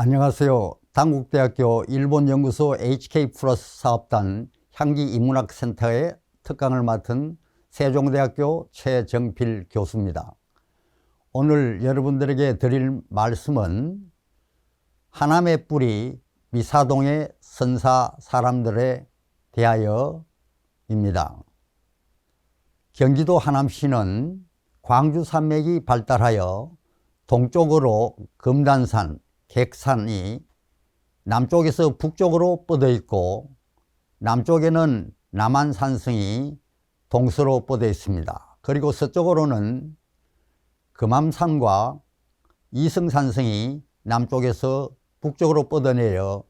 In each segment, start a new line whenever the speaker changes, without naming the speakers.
안녕하세요. 당국대학교 일본연구소 HK플러스 사업단 향기인문학센터의 특강을 맡은 세종대학교 최정필 교수입니다. 오늘 여러분들에게 드릴 말씀은 하남의 뿌리 미사동의 선사 사람들에 대하여입니다. 경기도 하남시는 광주산맥이 발달하여 동쪽으로 금단산, 객산이 남쪽에서 북쪽으로 뻗어 있고 남쪽에는 남한산성이 동서로 뻗어 있습니다. 그리고 서쪽으로는 금암산과 이성산성이 남쪽에서 북쪽으로 뻗어내려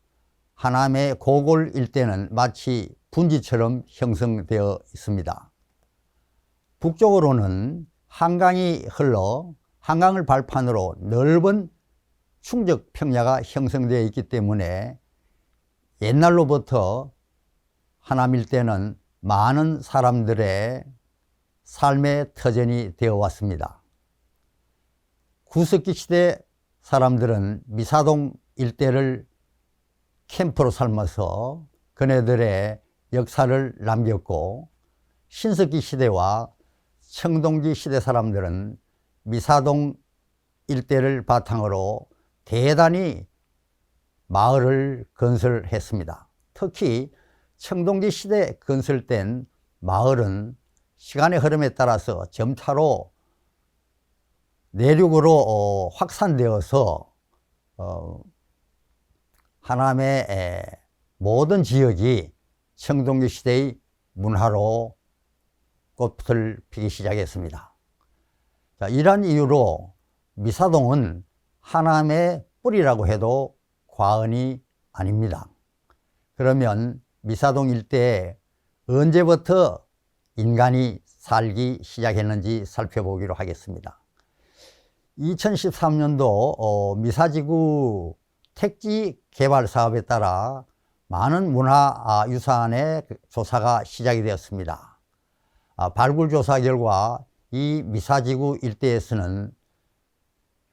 하남의 고골 일대는 마치 분지처럼 형성되어 있습니다. 북쪽으로는 한강이 흘러 한강을 발판으로 넓은 충적 평야가 형성되어 있기 때문에 옛날로부터 하남 일대는 많은 사람들의 삶의 터전이 되어 왔습니다. 구석기 시대 사람들은 미사동 일대를 캠프로 삼아서 그네들의 역사를 남겼고, 신석기 시대와 청동기 시대 사람들은 미사동 일대를 바탕으로 대단히 마을을 건설했습니다. 특히 청동기 시대 건설된 마을은 시간의 흐름에 따라서 점차로 내륙으로 확산되어서 하남의 모든 지역이 청동기 시대의 문화로 꽃을 피기 시작했습니다. 자, 이러한 이유로 미사동은 하남의 뿌리라고 해도 과언이 아닙니다. 그러면 미사동 일대에 언제부터 인간이 살기 시작했는지 살펴보기로 하겠습니다. 2013년도 미사지구 택지 개발 사업에 따라 많은 문화유산의 조사가 시작이 되었습니다. 발굴 조사 결과 이 미사지구 일대에서는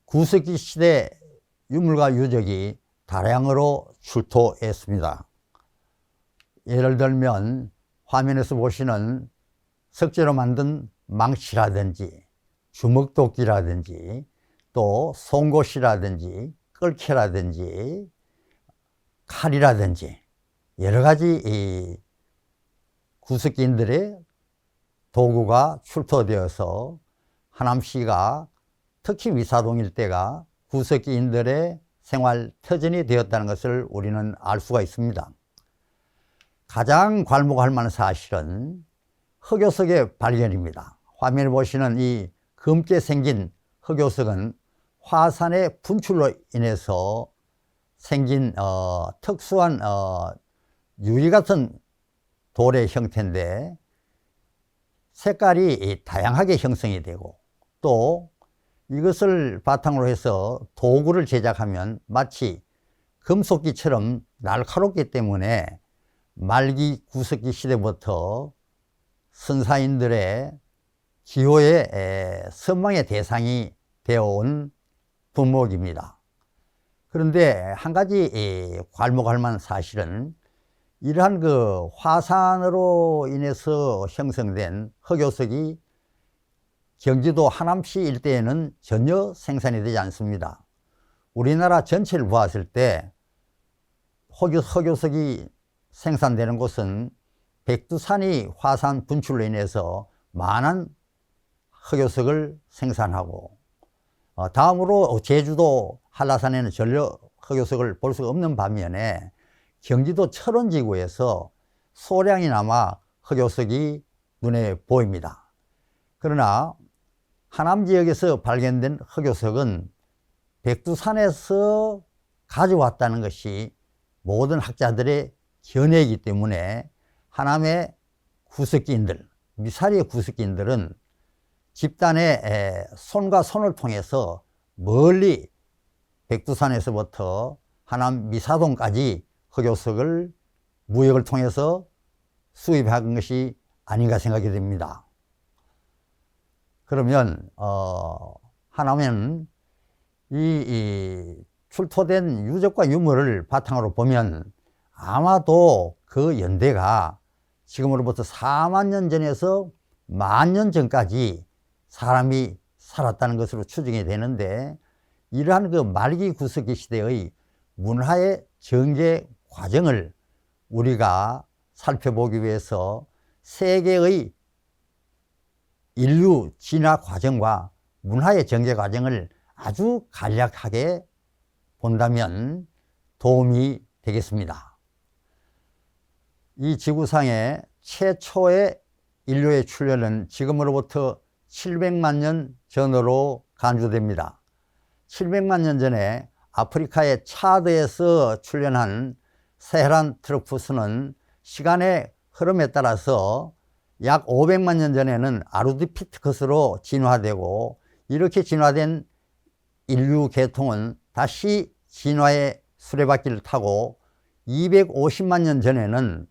구석기 시대 유물과 유적이 다량으로 출토했습니다. 예를 들면 화면에서 보시는 석재로 만든 망치라든지 주먹도끼라든지 또 송곳이라든지 끌캐라든지 칼이라든지 여러 가지 구석기인들의 도구가 출토되어서 하남시가 특히 미사동 일대가 구석기인들의 생활 터전이 되었다는 것을 우리는 알 수가 있습니다. 가장 괄목할 만한 사실은 흑요석의 발견입니다. 화면에 보시는 이 검게 생긴 흑요석은 화산의 분출로 인해서 생긴 특수한 유리 같은 돌의 형태인데 색깔이 다양하게 형성이 되고, 또 이것을 바탕으로 해서 도구를 제작하면 마치 금속기처럼 날카롭기 때문에 말기 구석기 시대부터 선사인들의 기호의 선망의 대상이 되어온 분목입니다. 그런데 한 가지 괄목할 만한 사실은 이러한 그 화산으로 인해서 형성된 흑요석이 경기도 하남시 일대에는 전혀 생산이 되지 않습니다. 우리나라 전체를 보았을 때 흑요석이 생산되는 곳은 백두산이 화산 분출로 인해서 많은 흑요석을 생산하고, 다음으로 제주도 한라산에는 전혀 흑요석을 볼 수가 없는 반면에 경기도 철원지구에서 소량이나마 흑요석이 눈에 보입니다. 그러나 하남 지역에서 발견된 흑요석은 백두산에서 가져왔다는 것이 모든 학자들의 견해이기 때문에 하남의 구석기인들, 미사리의 구석기인들은 집단의 손과 손을 통해서 멀리 백두산에서부터 하남 미사동까지 흑요석을 무역을 통해서 수입한 것이 아닌가 생각이 됩니다. 그러면 하나면 이 출토된 유적과 유물을 바탕으로 보면 아마도 그 연대가 지금으로부터 4만 년 전에서 10,000년 전까지 사람이 살았다는 것으로 추정이 되는데, 이러한 그 말기 구석기 시대의 문화의 전개 과정을 우리가 살펴보기 위해서 세계의 인류 진화 과정과 문화의 전개 과정을 아주 간략하게 본다면 도움이 되겠습니다. 이 지구상의 최초의 인류의 출현은 지금으로부터 700만 년 전으로 간주됩니다. 700만 년 전에 아프리카의 차드에서 출현한 세헤란트로푸스는 시간의 흐름에 따라서 약 500만 년 전에는 아르디피테쿠스로 진화되고, 이렇게 진화된 인류 계통은 다시 진화의 수레바퀴를 타고 250만 년 전에는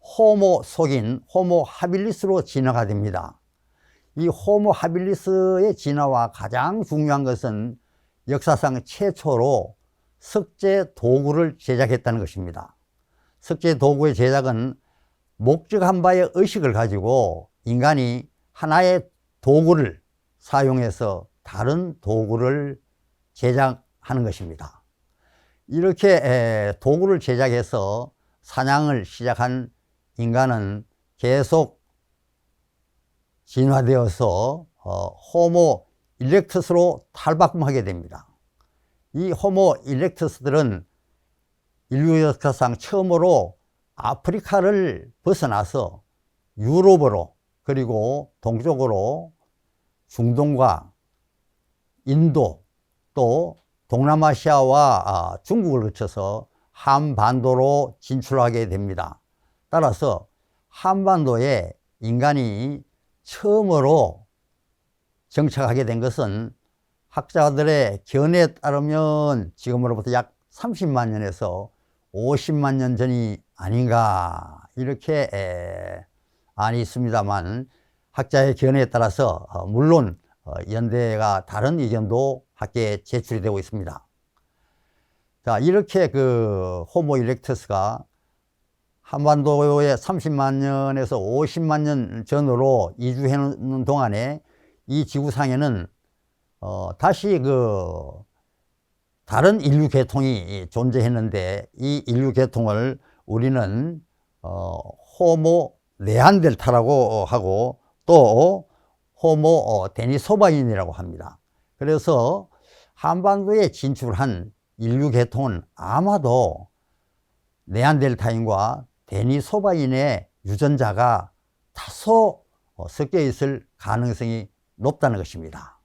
호모 속인 호모 하빌리스로 진화가 됩니다. 이 호모 하빌리스의 진화와 가장 중요한 것은 역사상 최초로 석재 도구를 제작했다는 것입니다. 석재 도구의 제작은 목적한 바의 의식을 가지고 인간이 하나의 도구를 사용해서 다른 도구를 제작하는 것입니다. 이렇게 도구를 제작해서 사냥을 시작한 인간은 계속 진화되어서 호모 일렉투스로 탈바꿈하게 됩니다. 이 호모 일렉투스들은 인류 역사상 처음으로 아프리카를 벗어나서 유럽으로, 그리고 동쪽으로 중동과 인도, 또 동남아시아와 중국을 거쳐서 한반도로 진출하게 됩니다. 따라서 한반도에 인간이 처음으로 정착하게 된 것은 학자들의 견해에 따르면 지금으로부터 약 30만 년에서 50만 년 전이 아닌가, 이렇게 안이 있습니다만, 학자의 견해에 따라서 물론 연대가 다른 의견도 학계에 제출이 되고 있습니다. 자, 이렇게 그 호모 일렉투스가 한반도에 30만 년에서 50만 년 전으로 이주해놓는 동안에 이 지구상에는 다시 그 다른 인류 계통이 존재했는데, 이 인류 계통을 우리는 호모 네안데르탈이라고 하고 또 호모 데니소바인이라고 합니다. 그래서 한반도에 진출한 인류 계통은 아마도 네안데르탈인과 데니소바인의 유전자가 다소 섞여 있을 가능성이 높다는 것입니다.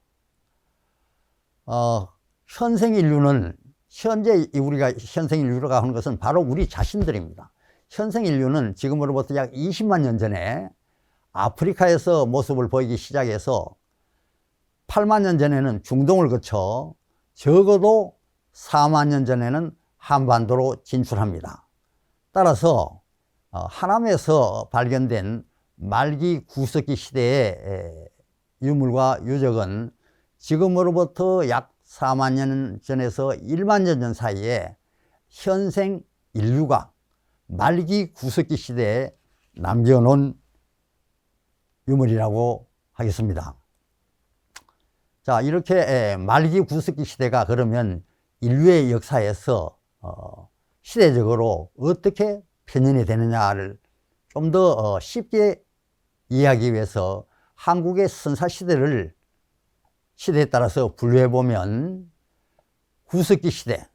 현생 인류는, 현재 우리가 현생 인류라고 하는 것은 바로 우리 자신들입니다. 현생 인류는 지금으로부터 약 20만 년 전에 아프리카에서 모습을 보이기 시작해서 8만 년 전에는 중동을 거쳐 적어도 4만 년 전에는 한반도로 진출합니다. 따라서 하남에서 발견된 말기 구석기 시대의 유물과 유적은 지금으로부터 약 4만 년 전에서 1만 년 전 사이에 현생 인류가 말기 구석기 시대에 남겨놓은 유물이라고 하겠습니다. 자, 이렇게 말기 구석기 시대가 그러면 인류의 역사에서 시대적으로 어떻게 편연이 되느냐를 좀 더 쉽게 이해하기 위해서 한국의 선사시대를 시대에 따라서 분류해 보면, 구석기 시대,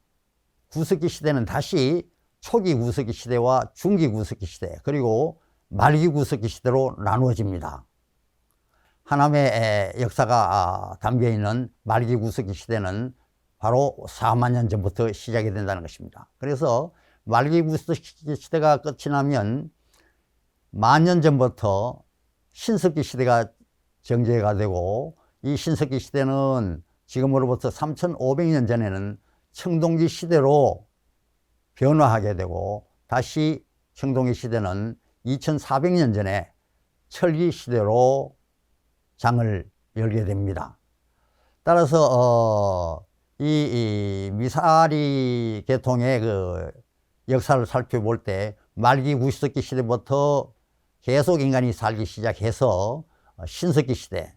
구석기 시대는 다시 초기 구석기 시대와 중기 구석기 시대, 그리고 말기 구석기 시대로 나누어집니다. 하남의 역사가 담겨 있는 말기 구석기 시대는 바로 4만 년 전부터 시작이 된다는 것입니다. 그래서 말기 구석기 시대가 끝이 나면 10,000년 전부터 신석기 시대가 정제가 되고, 이 신석기 시대는 지금으로부터 3,500년 전에는 청동기 시대로 변화하게 되고, 다시 청동기 시대는 2,400년 전에 철기 시대로 장을 열게 됩니다. 따라서 이 미사리 계통의 그 역사를 살펴볼 때 말기 구석기 시대부터 계속 인간이 살기 시작해서 신석기 시대,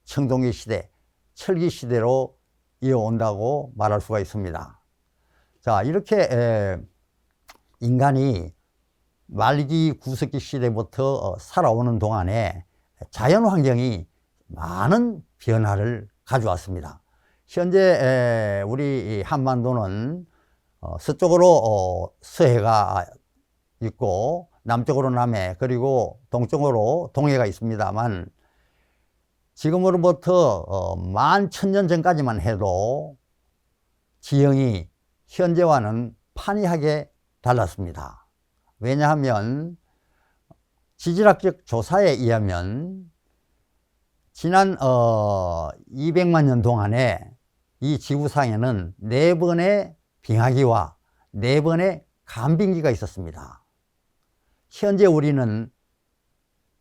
청동기 시대, 철기 시대로 이어온다고 말할 수가 있습니다. 자, 이렇게 인간이 말기 구석기 시대부터 살아오는 동안에 자연 환경이 많은 변화를 가져왔습니다. 현재 우리 한반도는 서쪽으로 서해가 있고 남쪽으로 남해, 그리고 동쪽으로 동해가 있습니다만, 지금으로부터 11,000년 전까지만 해도 지형이 현재와는 판이하게 달랐습니다. 왜냐하면 지질학적 조사에 의하면 지난 200만 년 동안에 이 지구상에는 4번의 빙하기와 4번의 간빙기가 있었습니다. 현재 우리는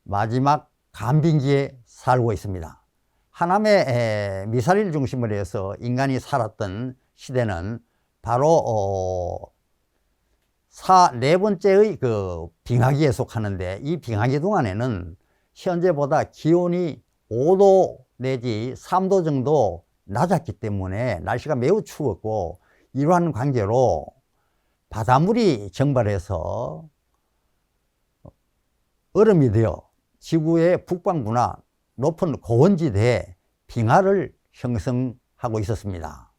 마지막 간빙기에 살고 있습니다. 하남의 미사리를 중심으로 해서 인간이 살았던 시대는 바로 4번째의 그 빙하기에 속하는데, 이 빙하기 동안에는 현재보다 기온이 5도 내지 3도 정도 낮았기 때문에 날씨가 매우 추웠고, 이러한 관계로 바닷물이 증발해서 얼음이 되어 지구의 북반구나 높은 고원지대에 빙하를 형성하고 있었습니다.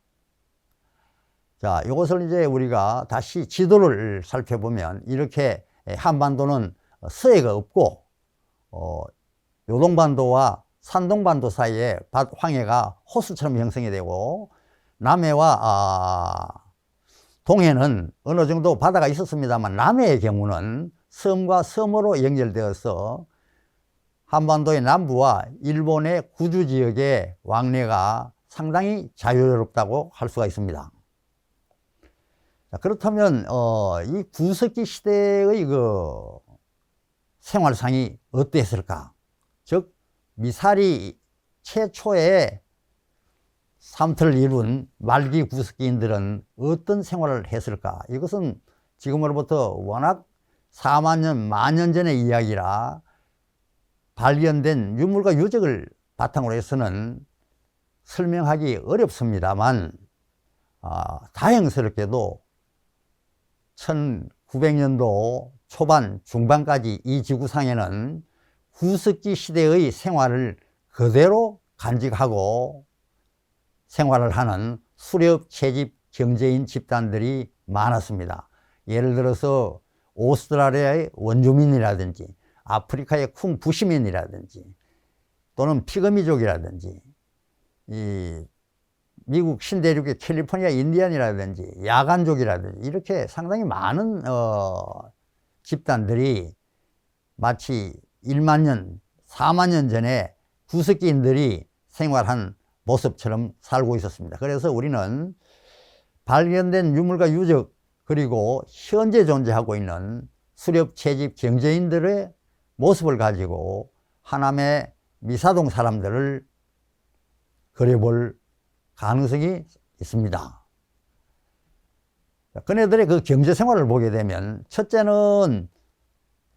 자, 이것을 이제 우리가 다시 지도를 살펴보면, 이렇게 한반도는 서해가 없고 요동반도와 산동반도 사이에 황해가 호수처럼 형성이 되고, 남해와 동해는 어느 정도 바다가 있었습니다만, 남해의 경우는 섬과 섬으로 연결되어서 한반도의 남부와 일본의 구주 지역의 왕래가 상당히 자유롭다고 할 수가 있습니다. 자, 그렇다면 이 구석기 시대의 그 생활상이 어땠을까? 즉 미사리 최초의 삼터를 이룬 말기 구석기인들은 어떤 생활을 했을까? 이것은 지금으로부터 워낙 4만 년, 만년 전의 이야기라 발견된 유물과 유적을 바탕으로 해서는 설명하기 어렵습니다만, 다행스럽게도 1900년도 초반, 중반까지 이 지구상에는 구석기 시대의 생활을 그대로 간직하고 생활을 하는 수렵, 채집, 경제인 집단들이 많았습니다. 예를 들어서 오스트라리아의 원주민이라든지, 아프리카의 쿰 부시민이라든지, 또는 피그미족이라든지, 이 미국 신대륙의 캘리포니아 인디안이라든지, 야간족이라든지, 이렇게 상당히 많은 집단들이 마치 1만 년, 4만 년 전에 구석기인들이 생활한 모습처럼 살고 있었습니다. 그래서 우리는 발견된 유물과 유적, 그리고 현재 존재하고 있는 수렵, 채집, 경제인들의 모습을 가지고 하남의 미사동 사람들을 그려볼 가능성이 있습니다. 그네들의 그 경제 생활을 보게 되면, 첫째는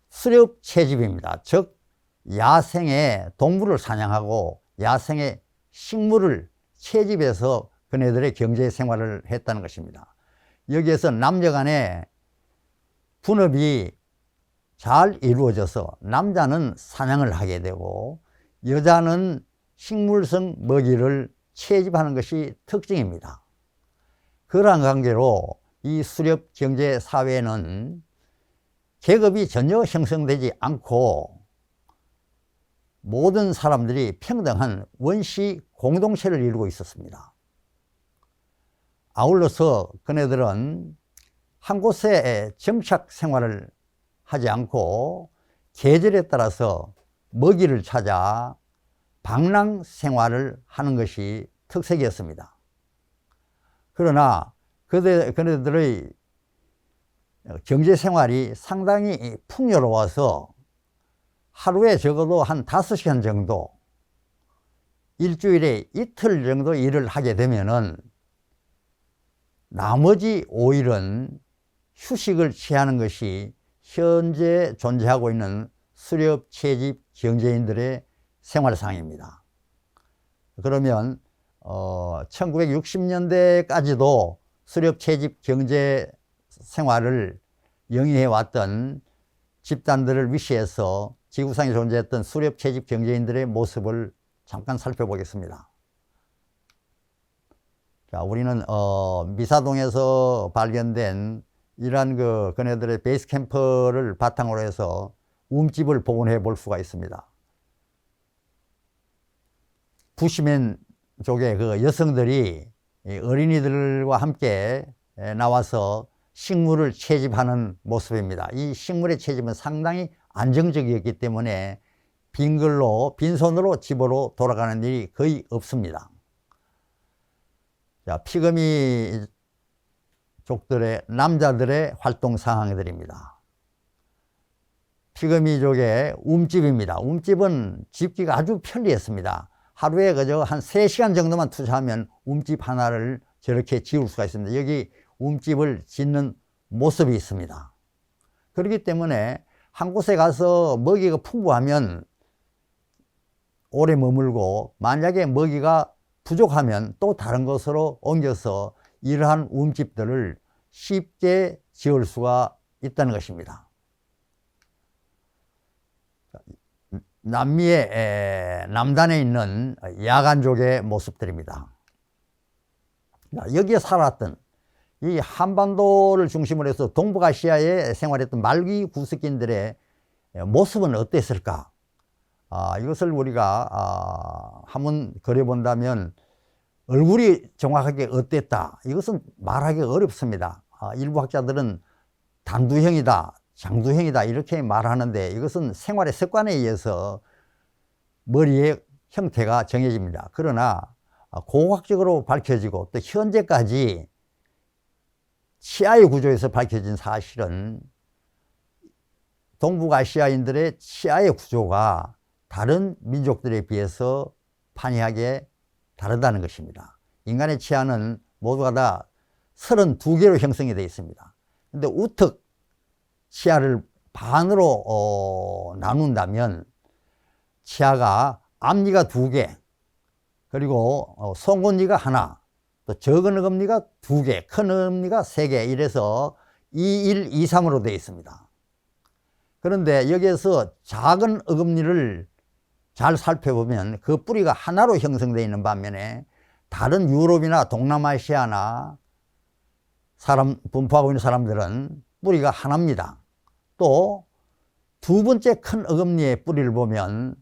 수렵 채집입니다. 즉 야생의 동물을 사냥하고 야생의 식물을 채집해서 그네들의 경제 생활을 했다는 것입니다. 여기에서 남녀 간의 분업이 잘 이루어져서 남자는 사냥을 하게 되고 여자는 식물성 먹이를 채집하는 것이 특징입니다. 그러한 관계로 이 수렵 경제 사회는 계급이 전혀 형성되지 않고 모든 사람들이 평등한 원시 공동체를 이루고 있었습니다. 아울러서 그네들은 한 곳에 정착 생활을 하지 않고 계절에 따라서 먹이를 찾아 방랑 생활을 하는 것이 특색이었습니다. 그러나 그네들의 경제 생활이 상당히 풍요로워서 하루에 적어도 한 5시간 정도, 일주일에 이틀 정도 일을 하게 되면은 나머지 5일은 휴식을 취하는 것이 현재 존재하고 있는 수렵 채집 경제인들의 생활상입니다. 그러면 1960년대까지도 수렵 채집 경제 생활을 영위해 왔던 집단들을 위시해서 지구상에 존재했던 수렵 채집 경제인들의 모습을 잠깐 살펴보겠습니다. 자, 우리는 미사동에서 발견된 이러한 그네들의 베이스 캠프를 바탕으로 해서 움집을 복원해 볼 수가 있습니다. 부시맨 쪽의 그 여성들이 어린이들과 함께 나와서 식물을 채집하는 모습입니다. 이 식물의 채집은 상당히 안정적이었기 때문에 빈손으로 집으로 돌아가는 일이 거의 없습니다. 자, 피그미 족들의 남자들의 활동 상황들입니다. 피그미족의 움집입니다. 움집은 집기가 아주 편리했습니다. 하루에 그저 한 3시간 정도만 투자하면 움집 하나를 저렇게 지을 수가 있습니다. 여기 움집을 짓는 모습이 있습니다. 그렇기 때문에 한 곳에 가서 먹이가 풍부하면 오래 머물고, 만약에 먹이가 부족하면 또 다른 곳으로 옮겨서 이러한 움집들을 쉽게 지을 수가 있다는 것입니다. 남미의 남단에 있는 야간족의 모습들입니다. 여기에 살았던 이 한반도를 중심으로 해서 동북아시아에 생활했던 말기 구석인들의 모습은 어땠을까? 이것을 우리가 한번 그려본다면 얼굴이 정확하게 어땠다, 이것은 말하기 어렵습니다. 일부 학자들은 단두형이다, 장두형이다 이렇게 말하는데, 이것은 생활의 습관에 의해서 머리의 형태가 정해집니다. 그러나 공학적으로 밝혀지고 또 현재까지 치아의 구조에서 밝혀진 사실은 동북아시아인들의 치아의 구조가 다른 민족들에 비해서 판이하게 다르다는 것입니다. 인간의 치아는 모두가 다 32개로 형성이 되어 있습니다. 근데 우측 치아를 반으로 나눈다면 치아가 앞니가 2개, 그리고 송곳니가 하나, 또 적은 어금니가 2개, 큰 어금니가 3개, 이래서 2, 1, 2, 3으로 되어 있습니다. 그런데 여기에서 작은 어금니를 잘 살펴보면 그 뿌리가 하나로 형성되어 있는 반면에 다른 유럽이나 동남아시아나 분포하고 있는 사람들은 뿌리가 하나입니다. 또 두 번째 큰 어금니의 뿌리를 보면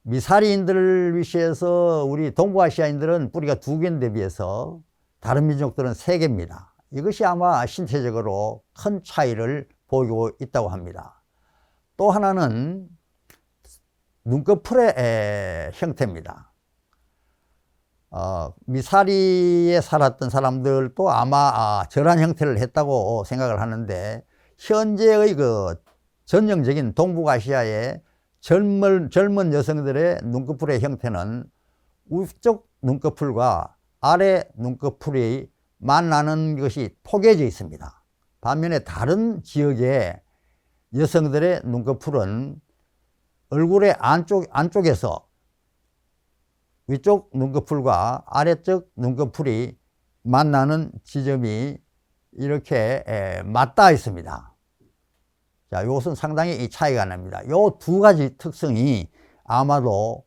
미사리인들을 위시해서 우리 동북아시아인들은 뿌리가 2개인데 비해서 다른 민족들은 3개입니다. 이것이 아마 신체적으로 큰 차이를 보이고 있다고 합니다. 또 하나는 눈꺼풀의 형태입니다. 미사리에 살았던 사람들도 아마 저런 형태를 했다고 생각을 하는데, 현재의 전형적인 동북아시아의 젊은 여성들의 눈꺼풀의 형태는 위쪽 눈꺼풀과 아래 눈꺼풀이 만나는 것이 포개져 있습니다. 반면에 다른 지역의 여성들의 눈꺼풀은 얼굴의 안쪽에서 위쪽 눈꺼풀과 아래쪽 눈꺼풀이 만나는 지점이 이렇게 맞닿아 있습니다. 자, 이것은 상당히 차이가 납니다. 이 2가지 특성이 아마도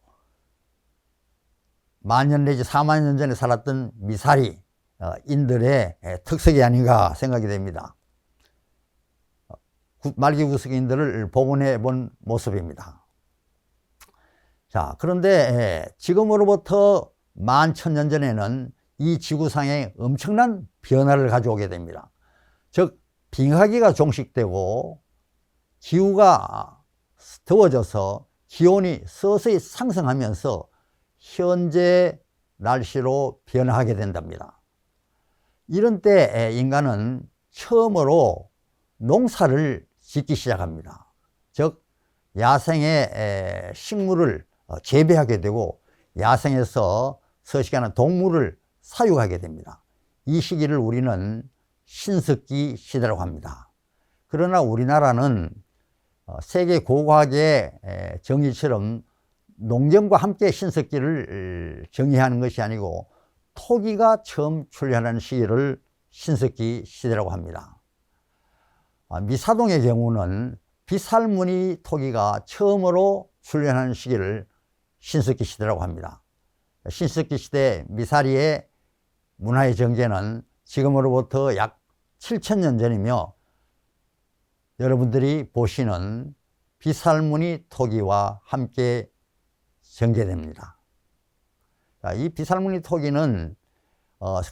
만년 내지 4만 년 전에 살았던 미사리인들의 특색이 아닌가 생각이 됩니다. 말기 구석인들을 복원해 본 모습입니다. 자, 그런데 지금으로부터 11,000년 전에는 이 지구상에 엄청난 변화를 가져오게 됩니다. 즉, 빙하기가 종식되고 기후가 더워져서 기온이 서서히 상승하면서 현재 날씨로 변화하게 된답니다. 이런 때 인간은 처음으로 농사를 짓기 시작합니다. 즉, 야생의 식물을 재배하게 되고 야생에서 서식하는 동물을 사육하게 됩니다. 이 시기를 우리는 신석기 시대라고 합니다. 그러나 우리나라는 세계 고고학의 정의처럼 농경과 함께 신석기를 정의하는 것이 아니고 토기가 처음 출현하는 시기를 신석기 시대라고 합니다. 미사동의 경우는 비살무늬 토기가 처음으로 출현하는 시기를 신석기 시대라고 합니다. 신석기 시대 미사리의 문화의 전개는 지금으로부터 약 7,000년 전이며 여러분들이 보시는 비살무늬 토기와 함께 전개됩니다. 이 비살무늬 토기는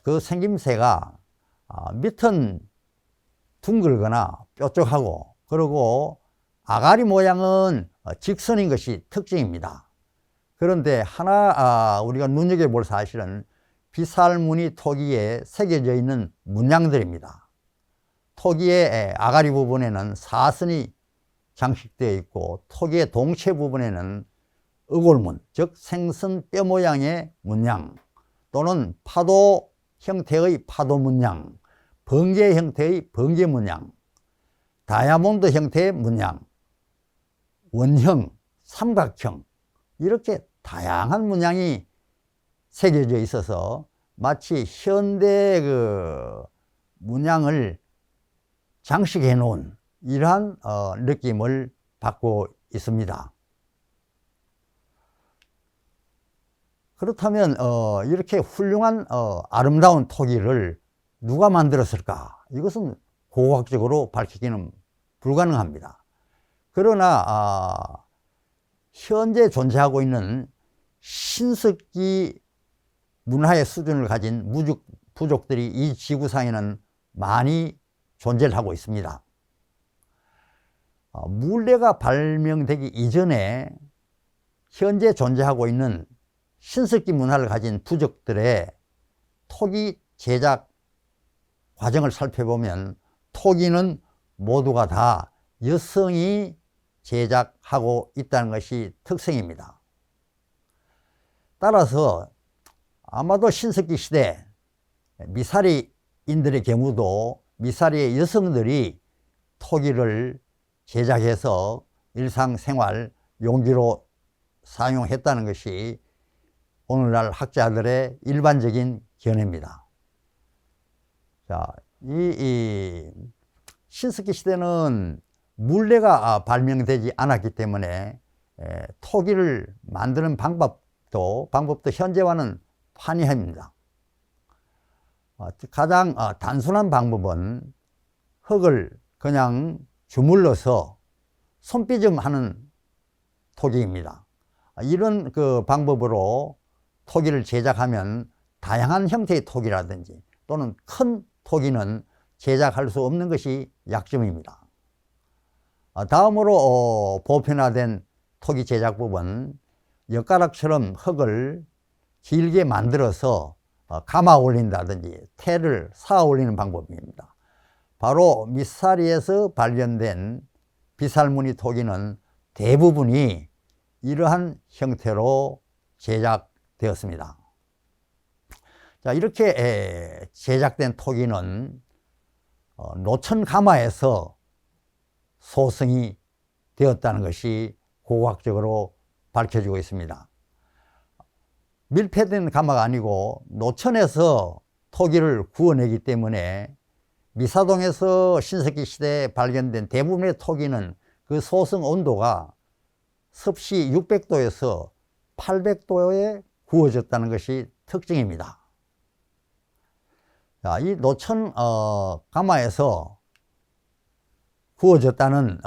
그 생김새가 밑은 둥글거나 뾰족하고 그리고 아가리 모양은 직선인 것이 특징입니다. 그런데 하나 우리가 눈여겨볼 사실은 비살무늬 토기에 새겨져 있는 문양들입니다. 토기의 아가리 부분에는 사선이 장식되어 있고 토기의 동체 부분에는 의골문, 즉 생선 뼈 모양의 문양 또는 파도 형태의 파도 문양, 번개 형태의 번개 문양, 다이아몬드 형태의 문양, 원형, 삼각형 이렇게 다양한 문양이 새겨져 있어서 마치 현대 문양을 장식해 놓은 이러한 느낌을 받고 있습니다. 그렇다면 이렇게 훌륭한 아름다운 토기를 누가 만들었을까? 이것은 고고학적으로 밝히기는 불가능합니다. 그러나 현재 존재하고 있는 신석기 문화의 수준을 가진 부족들이 이 지구상에는 많이 존재를 하고 있습니다. 물레가 발명되기 이전에 현재 존재하고 있는 신석기 문화를 가진 부족들의 토기 제작 과정을 살펴보면 토기는 모두가 다 여성이 제작하고 있다는 것이 특성입니다. 따라서 아마도 신석기 시대 미사리인들의 경우도 미사리의 여성들이 토기를 제작해서 일상생활 용기로 사용했다는 것이 오늘날 학자들의 일반적인 견해입니다. 자, 이 신석기 시대는 물레가 발명되지 않았기 때문에 토기를 만드는 방법도 현재와는 판이합니다. 가장 단순한 방법은 흙을 그냥 주물러서 손비좀 하는 토기입니다. 이런 방법으로 토기를 제작하면 다양한 형태의 토기라든지 또는 큰 토기는 제작할 수 없는 것이 약점입니다. 다음으로 보편화된 토기 제작법은 엿가락처럼 흙을 길게 만들어서 감아 올린다든지 태를 쌓아 올리는 방법입니다. 바로 미사리에서 발견된 비살무늬 토기는 대부분이 이러한 형태로 제작되었습니다. 자, 이렇게 제작된 토기는 노천 가마에서 소성이 되었다는 것이 고고학적으로 밝혀지고 있습니다. 밀폐된 가마가 아니고 노천에서 토기를 구워내기 때문에 미사동에서 신석기 시대에 발견된 대부분의 토기는 그 소성 온도가 섭씨 600도에서 800도에 구워졌다는 것이 특징입니다. 자, 이 노천 가마에서 구워졌다는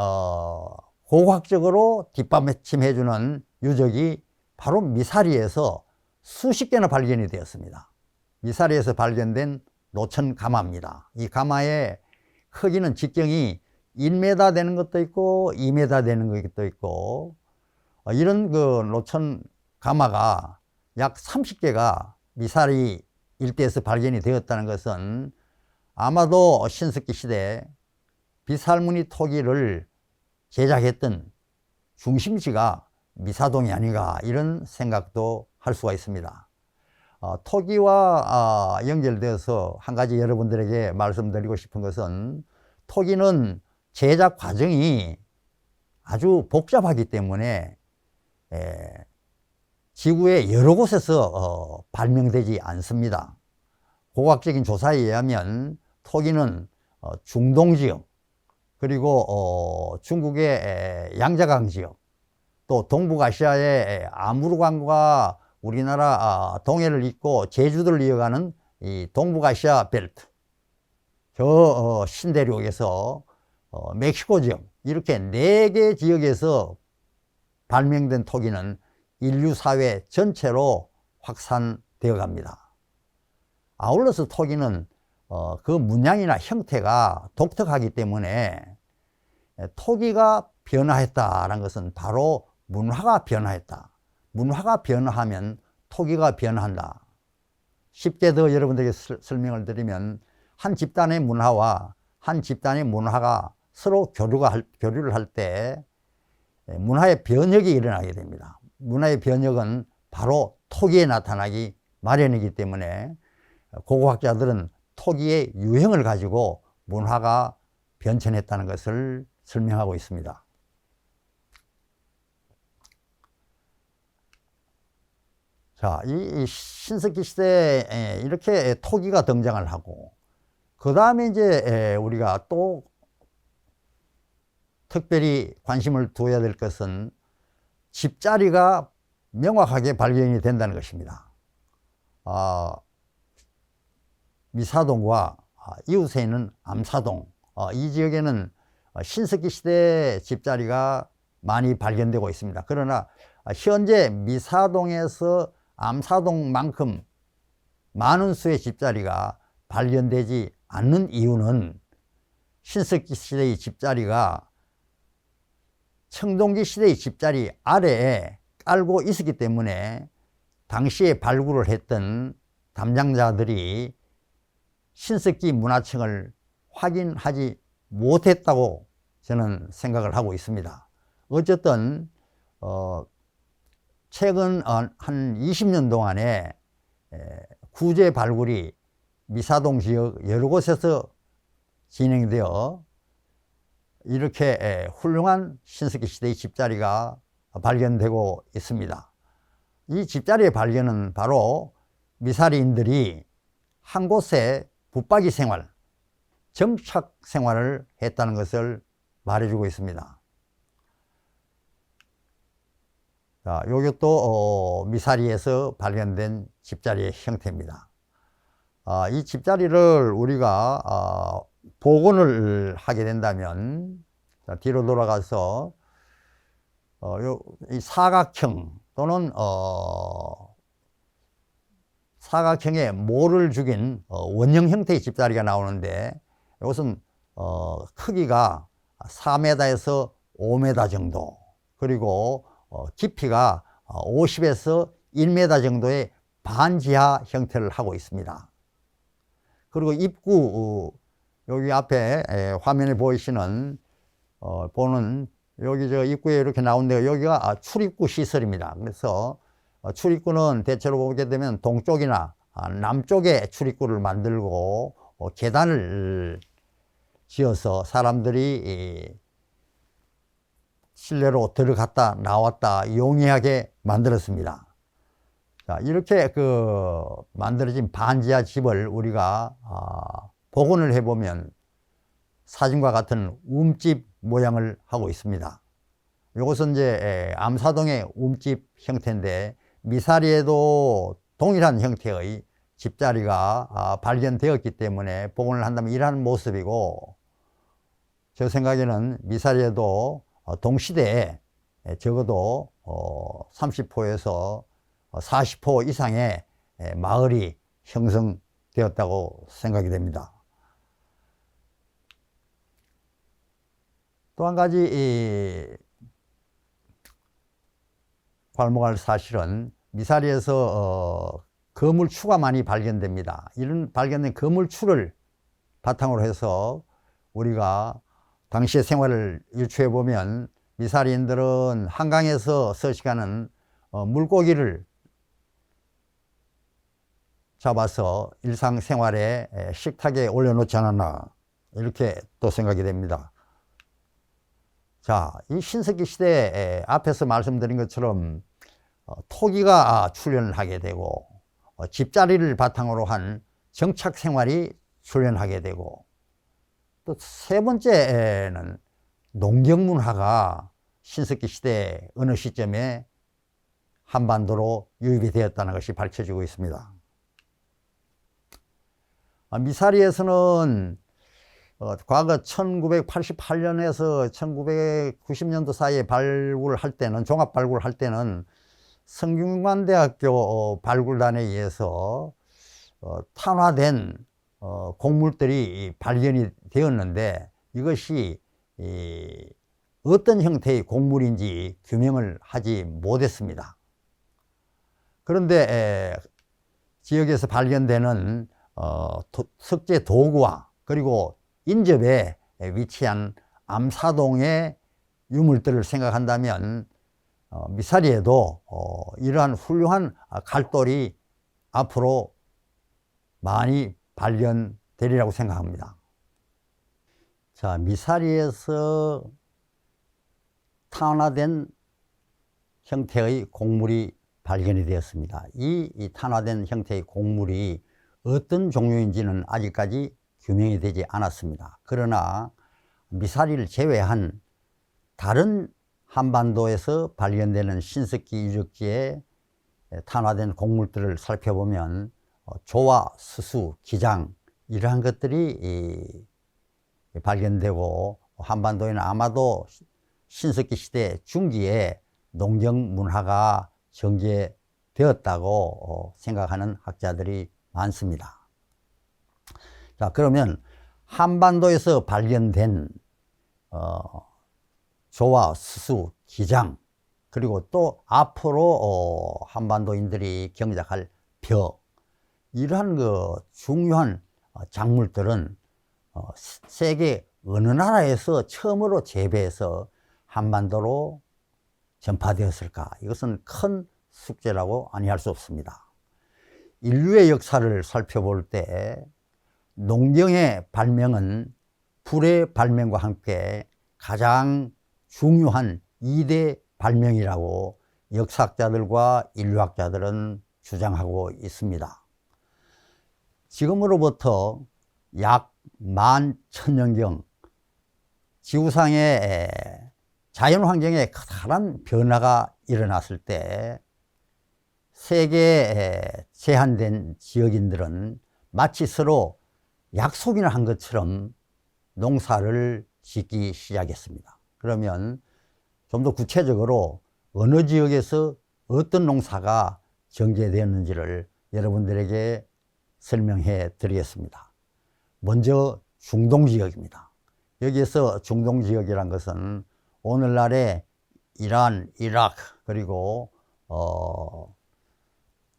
고고학적으로 뒷받침해주는 유적이 바로 미사리에서 수십 개나 발견이 되었습니다. 미사리에서 발견된 노천 가마입니다. 이 가마의 크기는 직경이 1m 되는 것도 있고 2m 되는 것도 있고 이런 노천 가마가 약 30개가 미사리 일대에서 발견이 되었다는 것은 아마도 신석기 시대 비살무늬 토기를 제작했던 중심지가 미사동이 아닌가 이런 생각도 할 수가 있습니다. 토기와 연결되어서 한 가지 여러분들에게 말씀드리고 싶은 것은, 토기는 제작 과정이 아주 복잡하기 때문에 지구의 여러 곳에서 발명되지 않습니다. 고고학적인 조사에 의하면 토기는 중동 지역, 그리고 중국의 양자강 지역, 또 동북아시아의 아무르강과 우리나라 동해를 잇고 제주도를 이어가는 이 동북아시아 벨트, 저 신대륙에서 멕시코 지역, 이렇게 4개 지역에서 발명된 토기는 인류 사회 전체로 확산되어 갑니다. 아울러서 토기는 그 문양이나 형태가 독특하기 때문에 토기가 변화했다는 것은 바로 문화가 변화했다. 문화가 변화하면 토기가 변화한다. 쉽게 더 여러분들에게 설명을 드리면, 한 집단의 문화와 한 집단의 문화가 서로 교류를 할 때 문화의 변혁이 일어나게 됩니다. 문화의 변혁은 바로 토기에 나타나기 마련이기 때문에 고고학자들은 토기의 유형을 가지고 문화가 변천했다는 것을 설명하고 있습니다. 자, 이 신석기 시대에 이렇게 토기가 등장을 하고, 그 다음에 이제 우리가 또 특별히 관심을 두어야 될 것은 집자리가 명확하게 발견이 된다는 것입니다. 미사동과 이웃에 있는 암사동, 이 지역에는 신석기 시대 집자리가 많이 발견되고 있습니다. 그러나 현재 미사동에서 암사동만큼 많은 수의 집자리가 발견되지 않는 이유는, 신석기 시대의 집자리가 청동기 시대의 집자리 아래에 깔고 있었기 때문에 당시에 발굴을 했던 담당자들이 신석기 문화층을 확인하지 못했다고 저는 생각을 하고 있습니다. 어쨌든 최근 한 20년 동안에 구제 발굴이 미사동 지역 여러 곳에서 진행되어 이렇게 훌륭한 신석기 시대의 집자리가 발견되고 있습니다. 이 집자리의 발견은 바로 미사리인들이 한 곳에 붙박이 생활, 정착 생활을 했다는 것을 말해주고 있습니다. 자, 이것도 미사리에서 발견된 집자리의 형태입니다. 이 집자리를 우리가 복원을 하게 된다면, 자, 뒤로 돌아가서 이 사각형 또는 사각형에 모를 죽인 원형 형태의 집자리가 나오는데, 이것은 크기가 4m에서 5m 정도, 그리고 깊이가 50에서 1m 정도의 반지하 형태를 하고 있습니다. 그리고 입구, 여기 앞에 화면에 보이시는 보는 여기 저 입구에 이렇게 나오는데, 여기가 출입구 시설입니다. 그래서 출입구는 대체로 보게 되면 동쪽이나 남쪽에 출입구를 만들고 계단을 지어서 사람들이 실내로 들어갔다 나왔다 용이하게 만들었습니다. 자, 이렇게 만들어진 반지하 집을 우리가 복원을 해보면 사진과 같은 움집 모양을 하고 있습니다. 이것은 이제 암사동의 움집 형태인데, 미사리에도 동일한 형태의 집자리가 발견되었기 때문에 복원을 한다면 이러한 모습이고, 제 생각에는 미사리에도 동시대에 적어도 30호에서 40호 이상의 마을이 형성되었다고 생각이 됩니다. 또 한 가지 괄목할 사실은, 미사리에서 거물추가 많이 발견됩니다. 이런 발견된 거물추를 바탕으로 해서 우리가 당시의 생활을 유추해 보면, 미사리인들은 한강에서 서식하는 물고기를 잡아서 일상생활에 식탁에 올려놓지 않았나 이렇게 또 생각이 됩니다. 자, 이 신석기 시대 앞에서 말씀드린 것처럼 토기가 출현을 하게 되고 집자리를 바탕으로 한 정착 생활이 출현하게 되고 또 세 번째는 농경문화가 신석기 시대 어느 시점에 한반도로 유입이 되었다는 것이 밝혀지고 있습니다. 미사리에서는 과거 1988년에서 1990년도 사이에 발굴할 때는, 종합 발굴할 때는 성균관대학교 발굴단에 의해서 탄화된 곡물들이 발견이 되었는데 이것이 어떤 형태의 곡물인지 규명을 하지 못했습니다. 그런데 지역에서 발견되는 석재 도구와 그리고 인접에 위치한 암사동의 유물들을 생각한다면 미사리에도 이러한 훌륭한 갈돌이 앞으로 많이 발견되리라고 생각합니다. 자, 미사리에서 탄화된 형태의 곡물이 발견이 되었습니다. 이 탄화된 형태의 곡물이 어떤 종류인지는 아직까지 규명이 되지 않았습니다. 그러나 미사리를 제외한 다른 한반도에서 발견되는 신석기 유적지의 탄화된 곡물들을 살펴보면 조와 수수, 기장 이러한 것들이 발견되고 한반도에는 아마도 신석기 시대 중기에 농경 문화가 전개되었다고 생각하는 학자들이 많습니다. 자, 그러면 한반도에서 발견된 조와 수수, 기장 그리고 또 앞으로 한반도인들이 경작할 벼 이러한 중요한 작물들은 세계 어느 나라에서 처음으로 재배해서 한반도로 전파되었을까? 이것은 큰 숙제라고 아니할 수 없습니다. 인류의 역사를 살펴볼 때 농경의 발명은 불의 발명과 함께 가장 중요한 2대 발명이라고 역사학자들과 인류학자들은 주장하고 있습니다. 지금으로부터 약 11,000년경 지구상의 자연환경에 커다란 변화가 일어났을 때 세계에 제한된 지역인들은 마치 서로 약속이나 한 것처럼 농사를 짓기 시작했습니다. 그러면 좀 더 구체적으로 어느 지역에서 어떤 농사가 전개되었는지를 여러분들에게 설명해 드리겠습니다. 먼저 중동 지역입니다. 여기에서 중동 지역이란 것은 오늘날의 이란, 이라크 그리고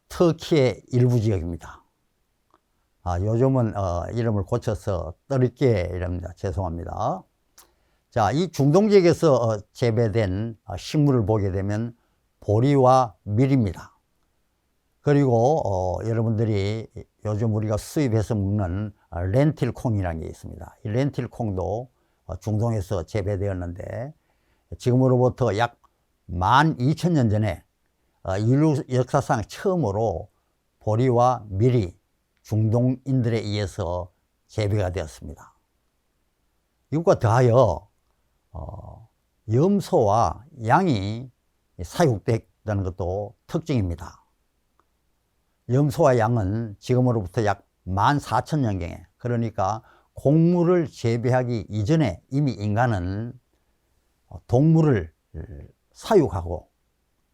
터키의 일부 지역입니다. 요즘은 이름을 고쳐서 떠르게 이랍니다. 죄송합니다. 자, 이 중동 지역에서 재배된 식물을 보게 되면 보리와 밀입니다. 그리고 여러분들이 요즘 우리가 수입해서 먹는 렌틸콩이라는 게 있습니다. 이 렌틸콩도 중동에서 재배되었는데 지금으로부터 약 12,000년 전에 인류 역사상 처음으로 보리와 밀이 중동인들에 의해서 재배가 되었습니다. 이것과 더하여 염소와 양이 사육됐다는 것도 특징입니다. 염소와 양은 지금으로부터 약 14,000년경에, 그러니까 곡물을 재배하기 이전에 이미 인간은 동물을 사육하고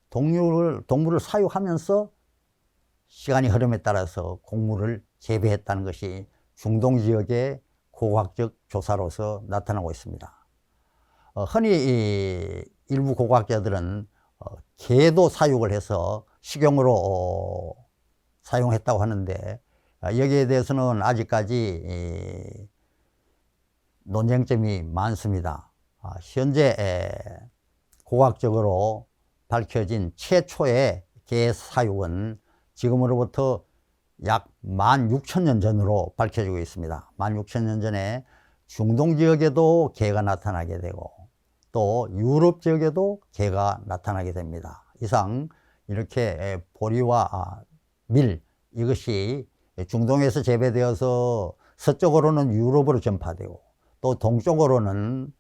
동물을 사육하면서 시간이 흐름에 따라서 곡물을 재배했다는 것이 중동 지역의 고고학적 조사로서 나타나고 있습니다. 흔히 일부 고고학자들은 개도 사육을 해서 식용으로 사용했다고 하는데 여기에 대해서는 아직까지 논쟁점이 많습니다. 현재 고고학적으로 밝혀진 최초의 개 사육은 지금으로부터 약 16,000년 전으로 밝혀지고 있습니다. 16,000년 전에 중동 지역에도 개가 나타나게 되고 또 유럽 지역에도 개가 나타나게 됩니다. 이상 이렇게 보리와 밀, 이것이 중동에서 재배되어서 서쪽으로는 유럽으로 전파되고 또 동쪽으로는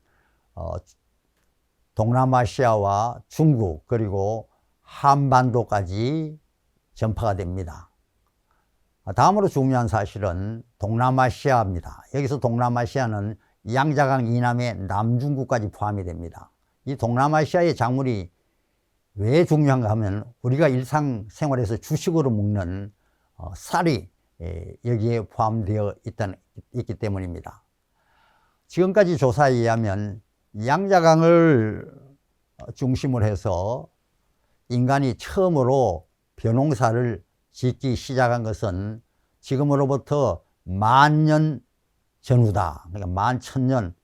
동남아시아와 중국 그리고 한반도까지 전파가 됩니다. 다음으로 중요한 사실은 동남아시아입니다. 여기서 동남아시아는 양자강 이남의 남중국까지 포함이 됩니다. 이 동남아시아의 작물이 왜 중요한가 하면 우리가 일상생활에서 주식으로 먹는 쌀이 여기에 포함되어 있기 때문입니다. 지금까지 조사에 의하면 양자강을 중심으로 해서 인간이 처음으로 벼농사를 짓기 시작한 것은 지금으로부터 10,000년 전후다. 그러니까 11,000년,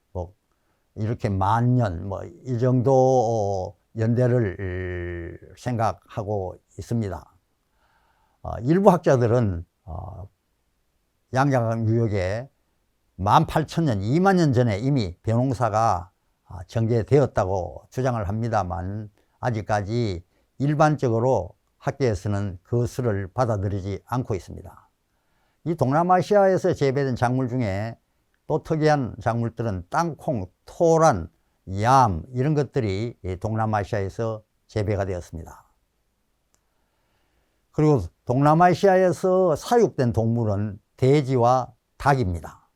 이렇게 10,000년, 이 정도 연대를 생각하고 있습니다. 일부 학자들은 양자강 유역에 18,000년, 20,000년 전에 이미 벼농사가 전개되었다고 주장을 합니다만 아직까지 일반적으로 학계에서는 그 수를 받아들이지 않고 있습니다. 이 동남아시아에서 재배된 작물 중에 또 특이한 작물들은 땅콩, 토란, 얌 이런 것들이 동남아시아에서 재배가 되었습니다. 그리고 동남아시아에서 사육된 동물은 돼지와 닭입니다.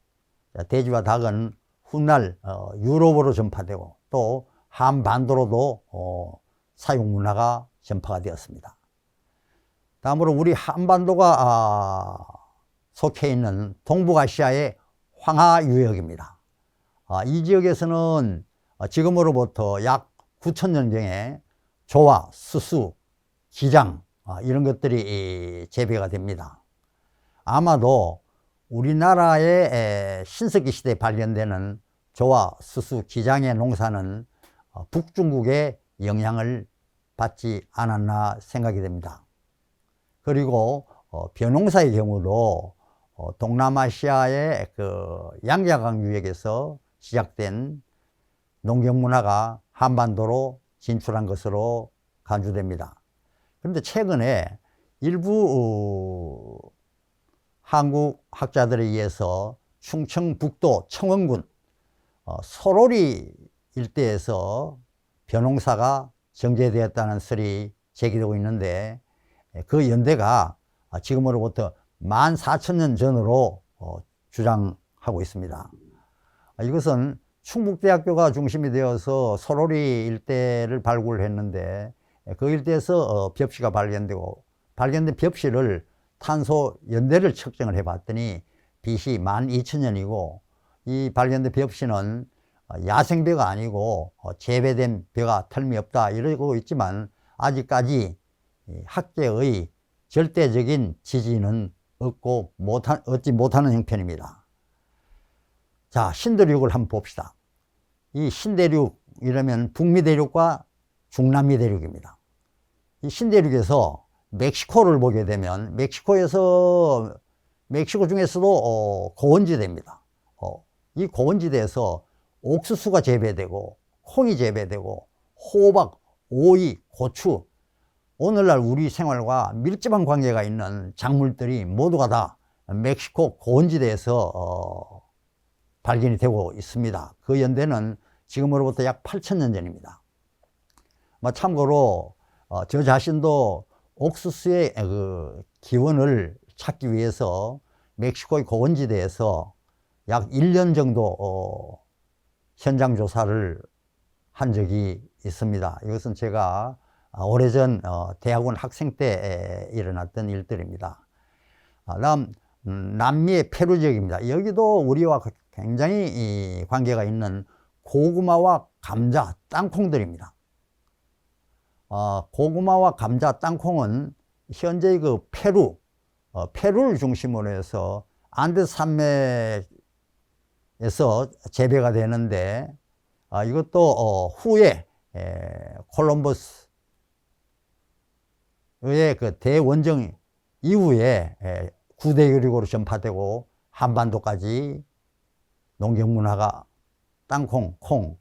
돼지와 닭은 훗날 유럽으로 전파되고 또 한반도로도 사육 문화가 전파가 되었습니다. 다음으로 우리 한반도가 속해 있는 동북아시아의 황하유역입니다. 이 지역에서는 지금으로부터 약 9,000년경에 조와 수수, 기장 이런 것들이 재배가 됩니다. 아마도 우리나라의 신석기 시대에 발견되는 조와 수수, 기장의 농사는 북중국의 영향을 받지 않았나 생각이 됩니다. 그리고 벼농사의 경우도 동남아시아의 그 양자강 유역에서 시작된 농경문화가 한반도로 진출한 것으로 간주됩니다. 그런데 최근에 일부 한국 학자들에 의해서 충청북도 청원군 소로리 일대에서 벼농사가 전개되었다는 설이 제기되고 있는데 그 연대가 지금으로부터 14,000년 전으로 주장하고 있습니다. 이것은 충북대학교가 중심이 되어서 소로리 일대를 발굴했는데 그 일대에서 벽시가 발견되고 발견된 벽시를 탄소 연대를 측정을 해 봤더니 BC 12,000년이고 이 발견된 벽시는 야생벼가 아니고 재배된 벼가 틀림없다 이러고 있지만 아직까지 학계의 절대적인 지지는 얻지 못하는 형편입니다. 자, 신대륙을 한번 봅시다. 이 신대륙이라면 북미 대륙과 중남미 대륙입니다. 이 신대륙에서 멕시코를 보게 되면 멕시코 중에서도 고원지대입니다. 이 고원지대에서 옥수수가 재배되고 콩이 재배되고 호박, 오이, 고추 오늘날 우리 생활과 밀접한 관계가 있는 작물들이 모두가 다 멕시코 고원지대에서 발견이 되고 있습니다. 그 연대는 지금으로부터 약 8,000년 전입니다. 참고로 저 자신도 옥수수의 그 기원을 찾기 위해서 멕시코의 고원지대에서 약 1년 정도 현장 조사를 한 적이 있습니다. 이것은 제가 오래전 대학원 학생 때 일어났던 일들입니다. 다음 남미의 페루 지역입니다. 여기도 우리와 굉장히 관계가 있는 고구마와 감자, 땅콩들입니다. 고구마와 감자, 땅콩은 현재 그 페루를 중심으로 해서 안데스 산맥에서 재배가 되는데 이것도 후에 콜럼버스의 그 대원정 이후에 구대교육으로 전파되고 한반도까지 농경문화가 땅콩, 콩,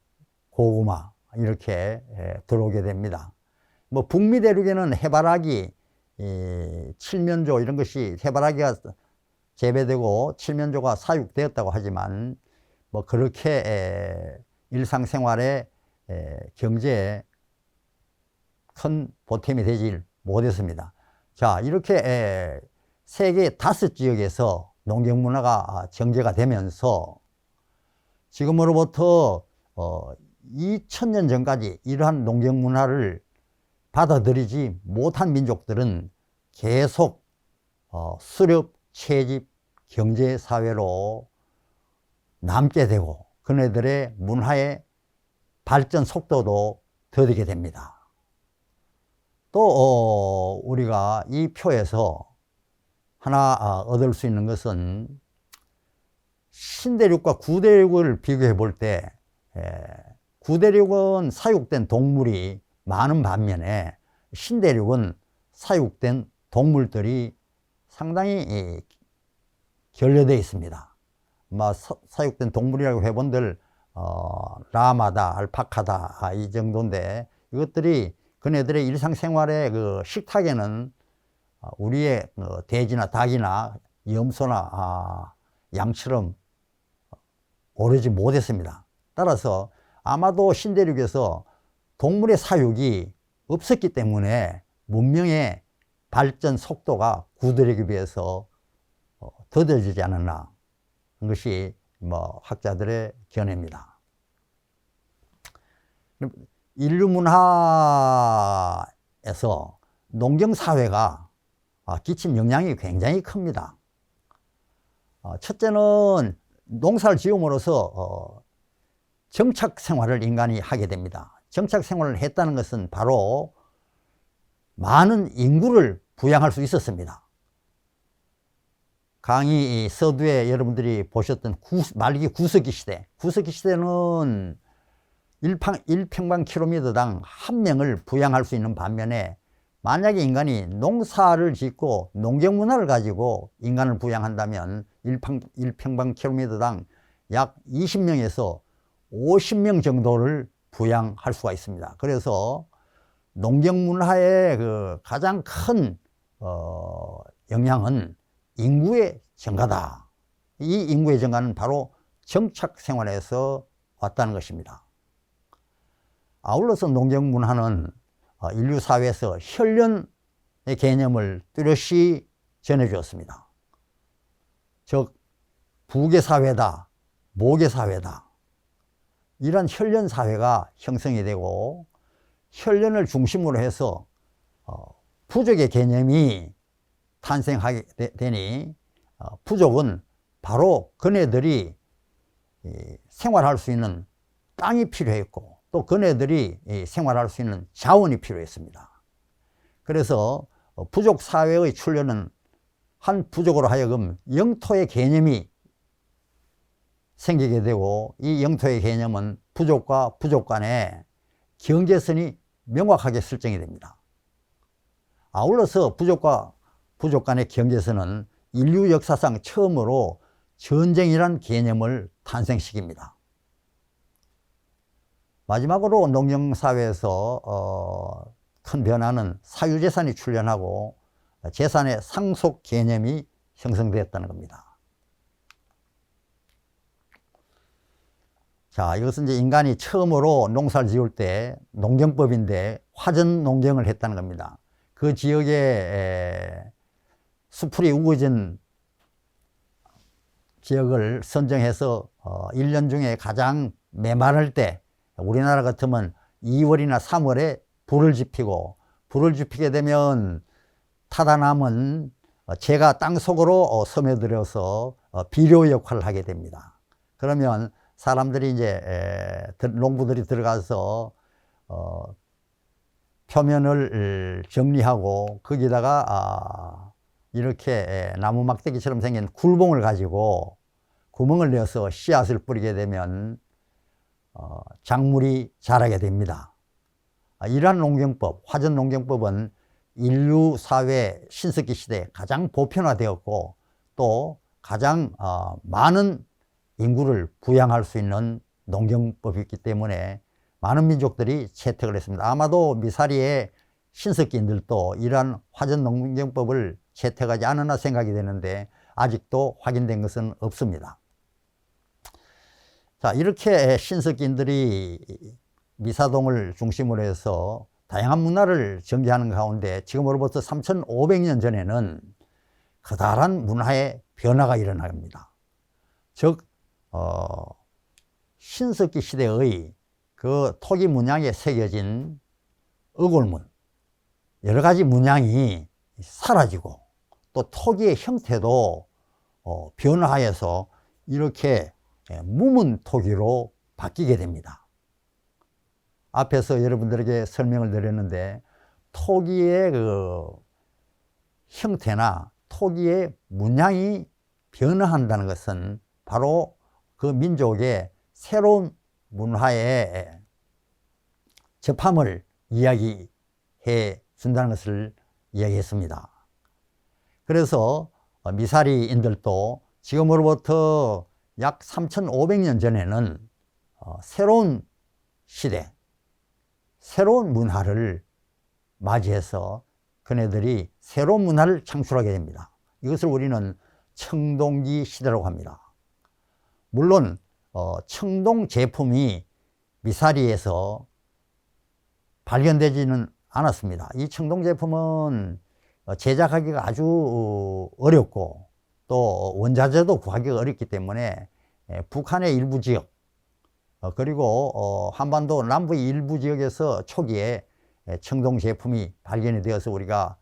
고구마 이렇게 들어오게 됩니다. 뭐 북미 대륙에는 해바라기, 칠면조 이런 것이 해바라기가 재배되고 칠면조가 사육되었다고 하지만 뭐 그렇게 일상생활에 경제에 큰 보탬이 되질 못했습니다. 자, 이렇게 세계 5지역에서 농경문화가 정제가 되면서 지금으로부터 2000년 전까지 이러한 농경문화를 받아들이지 못한 민족들은 계속 수렵, 채집, 경제사회로 남게 되고 그네들의 문화의 발전 속도도 더디게 됩니다. 또 우리가 이 표에서 하나 얻을 수 있는 것은 신대륙과 구대륙을 비교해 볼 때 구대륙은 사육된 동물이 많은 반면에 신대륙은 사육된 동물들이 상당히 결여되어 있습니다. 사육된 동물이라고 해본들 라마다, 알파카다 이 정도인데 이것들이 그네들의 일상생활의 그 식탁에는 우리의 돼지나 닭이나 염소나 양처럼 오르지 못했습니다. 따라서 아마도 신대륙에서 동물의 사육이 없었기 때문에 문명의 발전 속도가 구대륙에 비해서 더뎌지지 않았나 하는 것이 뭐 학자들의 견해입니다. 인류 문화에서 농경사회가 끼친 영향이 굉장히 큽니다. 첫째는 농사를 지음으로써 정착 생활을 인간이 하게 됩니다. 정착 생활을 했다는 것은 바로 많은 인구를 부양할 수 있었습니다. 강의 서두에 여러분들이 보셨던 말기 구석기 시대, 구석기 시대는 1평방킬로미터당 한 명을 부양할 수 있는 반면에 만약에 인간이 농사를 짓고 농경문화를 가지고 인간을 부양한다면 1평방킬로미터당 약 20명에서 50명 정도를 부양할 수가 있습니다. 그래서 농경문화의 그 가장 큰 영향은 인구의 증가다. 이 인구의 증가는 바로 정착생활에서 왔다는 것입니다. 아울러서 농경문화는 인류 사회에서 혈련의 개념을 뚜렷이 전해주었습니다. 즉 부계 사회다, 모계 사회다. 이런 혈련 사회가 형성이 되고 혈련을 중심으로 해서 부족의 개념이 탄생하게 되니 부족은 바로 그네들이 생활할 수 있는 땅이 필요했고 또 그네들이 생활할 수 있는 자원이 필요했습니다. 그래서 부족 사회의 출현은 한 부족으로 하여금 영토의 개념이 생기게 되고 이 영토의 개념은 부족과 부족 간의 경계선이 명확하게 설정이 됩니다. 아울러서 부족과 부족 간의 경계선은 인류 역사상 처음으로 전쟁이란 개념을 탄생시킵니다. 마지막으로 농경사회에서 큰 변화는 사유재산이 출현하고 재산의 상속 개념이 형성되었다는 겁니다. 자, 이것은 이제 인간이 처음으로 농사를 지을 때 농경법인데 화전 농경을 했다는 겁니다. 그 지역에 수풀이 우거진 지역을 선정해서 1년 중에 가장 메마를 때 우리나라 같으면 2월이나 3월에 불을 지피고 불을 지피게 되면 타다 남은 재가 땅속으로 스며들어서 비료 역할을 하게 됩니다. 그러면 사람들이 이제 농부들이 들어가서 표면을 정리하고 거기다가 이렇게 나무 막대기처럼 생긴 굴봉을 가지고 구멍을 내어서 씨앗을 뿌리게 되면 작물이 자라게 됩니다. 이러한 농경법, 화전 농경법은 인류 사회 신석기 시대에 가장 보편화되었고 또 가장 많은 인구를 부양할 수 있는 농경법이 있기 때문에 많은 민족들이 채택을 했습니다. 아마도 미사리의 신석기인들도 이러한 화전 농경법을 채택하지 않았나 생각이 되는데 아직도 확인된 것은 없습니다. 자, 이렇게 신석기인들이 미사동을 중심으로 해서 다양한 문화를 전개하는 가운데 지금으로부터 3,500년 전에는 커다란 문화의 변화가 일어납니다. 즉 신석기 시대의 그 토기 문양에 새겨진 어골문, 여러 가지 문양이 사라지고 또 토기의 형태도 변화하여서 이렇게 무문 토기로 바뀌게 됩니다. 앞에서 여러분들에게 설명을 드렸는데 토기의 그 형태나 토기의 문양이 변화한다는 것은 바로 그 민족의 새로운 문화의 접함을 이야기해 준다는 것을 이야기했습니다. 그래서 미사리인들도 지금으로부터 약 3,500년 전에는 새로운 시대, 새로운 문화를 맞이해서 그네들이 새로운 문화를 창출하게 됩니다. 이것을 우리는 청동기 시대라고 합니다. 물론 청동 제품이 미사리에서 발견되지는 않았습니다. 이 청동 제품은 제작하기가 아주 어렵고 또 원자재도 구하기가 어렵기 때문에 북한의 일부 지역 그리고 한반도 남부의 일부 지역에서 초기에 청동 제품이 발견이 되어서 우리가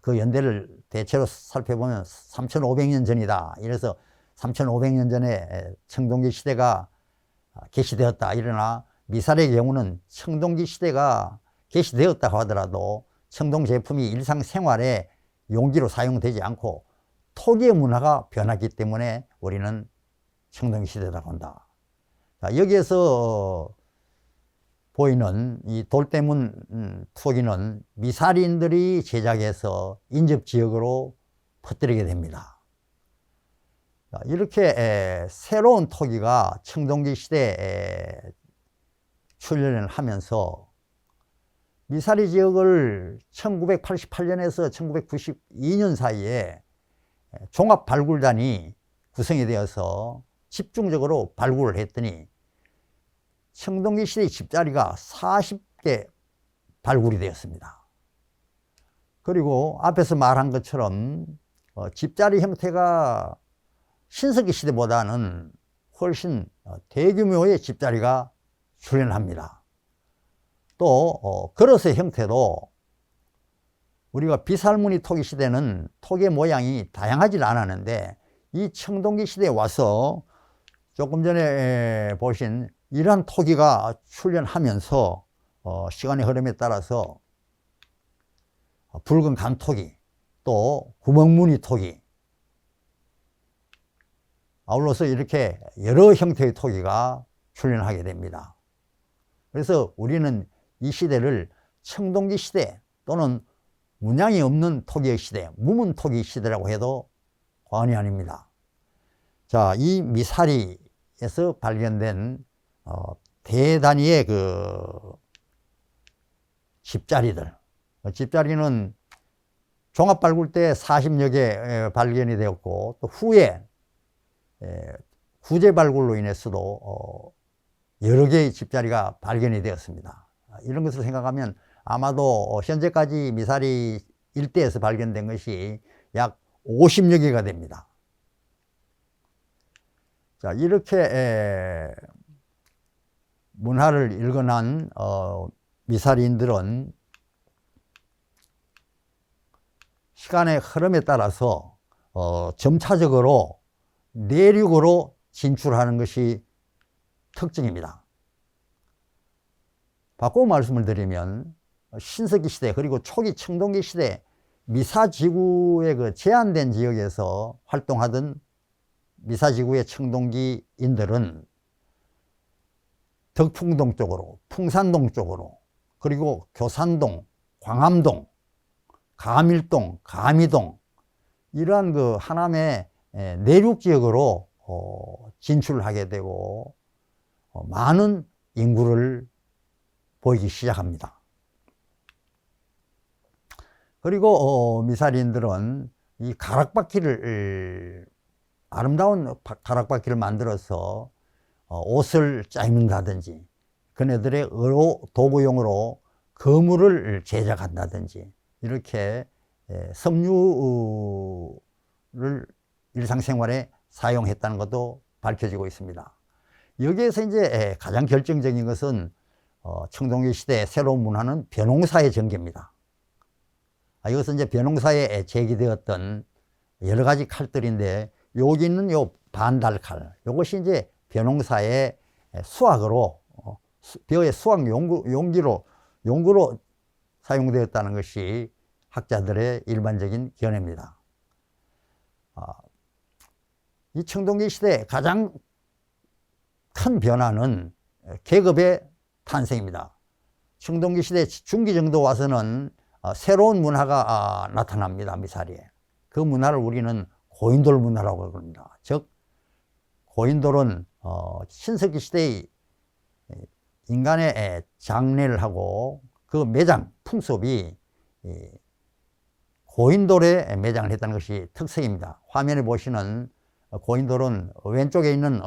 그 연대를 대체로 살펴보면 3,500년 전이다. 이래서 3,500년 전에 청동기 시대가 개시되었다. 이러나 미사리의 경우는 청동기 시대가 개시되었다고 하더라도 청동 제품이 일상생활에 용기로 사용되지 않고 토기의 문화가 변하기 때문에 우리는 청동기 시대라고 한다. 자, 여기에서 보이는 이 돌대문 토기는 미사리인들이 제작해서 인접지역으로 퍼뜨리게 됩니다. 자, 이렇게 새로운 토기가 청동기 시대에 출현을 하면서 미사리 지역을 1988년에서 1992년 사이에 종합발굴단이 구성이 되어서 집중적으로 발굴을 했더니 청동기 시대의 집자리가 40개 발굴이 되었습니다. 그리고 앞에서 말한 것처럼 집자리 형태가 신석기 시대보다는 훨씬 대규모의 집자리가 출현합니다. 또 그릇의 형태도 우리가 비살무늬 토기 시대는 토기의 모양이 다양하지 않았는데 이 청동기 시대에 와서 조금 전에 보신 이러한 토기가 출현하면서 시간의 흐름에 따라서 붉은 간토기 또 구멍무늬 토기 아울러서 이렇게 여러 형태의 토기가 출현하게 됩니다. 그래서 우리는 이 시대를 청동기 시대 또는 문양이 없는 토기의 시대, 무문 토기 시대라고 해도 과언이 아닙니다. 자, 이 미사리에서 발견된 대단위의 그 집자리들, 집자리는 종합 발굴 때 40여 개 발견이 되었고 또 후에 후제 발굴로 인해서도 여러 개의 집자리가 발견이 되었습니다. 이런 것을 생각하면 아마도 현재까지 미사리 일대에서 발견된 것이 약 50여 개가 됩니다. 자, 이렇게 문화를 일궈난 미사리인들은 시간의 흐름에 따라서 점차적으로 내륙으로 진출하는 것이 특징입니다. 바꿔 말씀을 드리면 신석기 시대 그리고 초기 청동기 시대 미사지구의 그 제한된 지역에서 활동하던 미사지구의 청동기인들은 덕풍동 쪽으로, 풍산동 쪽으로, 그리고 교산동, 광암동, 가밀동, 가미동 이러한 그 하남의 내륙 지역으로 진출하게 되고 많은 인구를 보이기 시작합니다. 그리고 미사리인들은 이 가락바퀴를 아름다운 가락바퀴를 만들어서 옷을 짜입는다든지 그네들의 의로 도구용으로 거물을 제작한다든지 이렇게 섬유를 일상생활에 사용했다는 것도 밝혀지고 있습니다. 여기에서 이제 가장 결정적인 것은 청동기 시대의 새로운 문화는 벼농사의 전개입니다. 이것은 이제 벼농사에 제기되었던 여러 가지 칼들인데 여기 있는 요 반달칼, 이것이 이제 벼농사의 수확으로 벼의 수확 용구로 사용되었다는 것이 학자들의 일반적인 견해입니다. 이 청동기 시대의 가장 큰 변화는 계급의 탄생입니다. 청동기 시대 중기 정도 와서는 새로운 문화가 나타납니다. 미사리에. 그 문화를 우리는 고인돌 문화라고 합니다. 즉 고인돌은 신석기 시대의 인간의 장례를 하고 그 매장 풍습이 고인돌에 매장을 했다는 것이 특색입니다. 화면에 보시는 고인돌은 왼쪽에 있는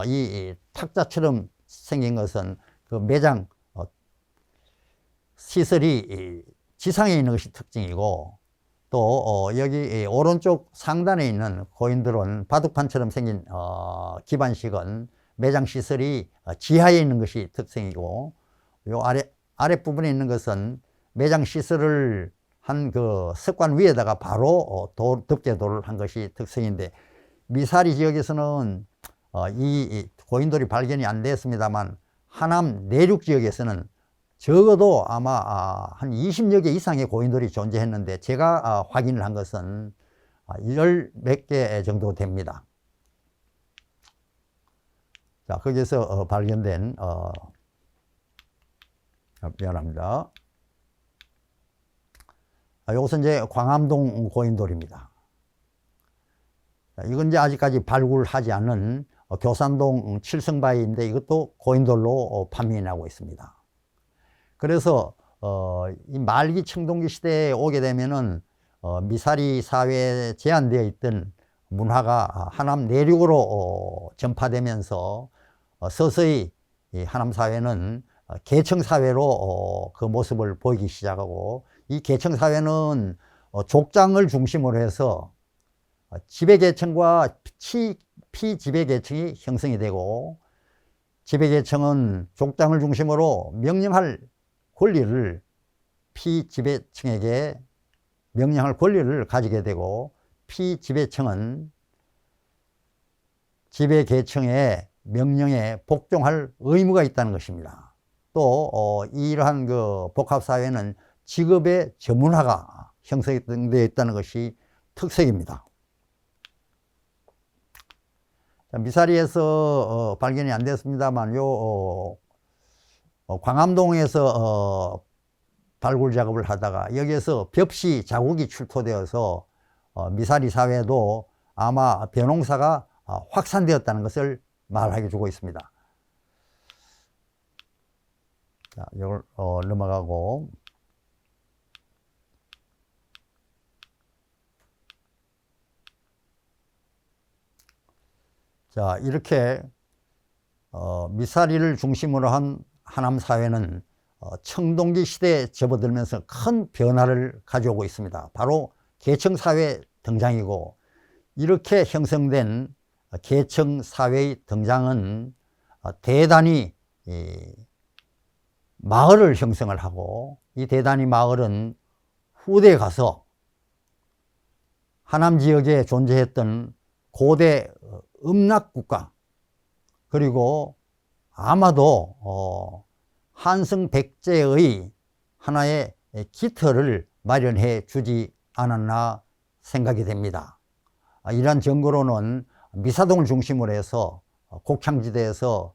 이 탁자처럼 생긴 것은 그 매장 시설이 지상에 있는 것이 특징이고, 또 여기 오른쪽 상단에 있는 고인돌은 바둑판처럼 생긴 기반식은 매장 시설이 지하에 있는 것이 특징이고, 요 아랫부분에 있는 것은 매장 시설을 한 그 석관 위에다가 바로 덮개돌을 한 것이 특성인데, 미사리 지역에서는 이 고인돌이 발견이 안 됐습니다만 하남 내륙 지역에서는 적어도 아마 한 20여 개 이상의 고인돌이 존재했는데, 제가 확인을 한 것은 10몇 개 정도 됩니다. 자, 거기에서 발견된 미안합니다. 이것은 이제 광암동 고인돌입니다. 이건 이제 아직까지 발굴하지 않은 교산동 칠성바위인데 이것도 고인돌로 판명이 나고 있습니다. 그래서 이 말기 청동기 시대에 오게 되면은 미사리 사회에 제한되어 있던 문화가 하남 내륙으로 전파되면서 서서히 이 하남 사회는 계층 사회로 그 모습을 보이기 시작하고, 이 계층 사회는 족장을 중심으로 해서 지배계층과 피지배계층이 형성이 되고, 지배계층은 족장을 중심으로 명령할 권리를 피지배층에게 명령할 권리를 가지게 되고, 피지배층은 지배계층의 명령에 복종할 의무가 있다는 것입니다. 또 이러한 그 복합사회는 직업의 전문화가 형성되어 있다는 것이 특색입니다. 미사리에서 발견이 안 됐습니다만 광암동에서 발굴 작업을 하다가 여기에서 벽시 자국이 출토되어서 미사리 사회도 아마 벼농사가 확산되었다는 것을 말하게 주고 있습니다. 자, 이걸 넘어가고, 자, 이렇게 미사리를 중심으로 한 하남 사회는 청동기 시대에 접어들면서 큰 변화를 가져오고 있습니다. 바로 계층사회 등장이고, 이렇게 형성된 계층사회의 등장은 대단히 마을을 형성을 하고, 이 대단히 마을은 후대에 가서 하남 지역에 존재했던 고대 음락국가, 그리고 아마도 한승백제의 하나의 깃털을 마련해 주지 않았나 생각이 됩니다. 이러한 증거로는 미사동을 중심으로 해서 곡창지대에서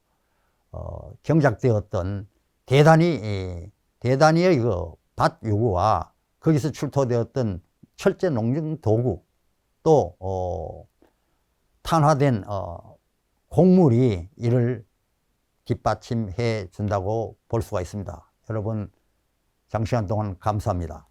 경작되었던 대단히의 그 밭 요구와 거기서 출토되었던 철제 농경 도구, 또 탄화된 곡물이 이를 뒷받침해 준다고 볼 수가 있습니다. 여러분, 장시간 동안 감사합니다.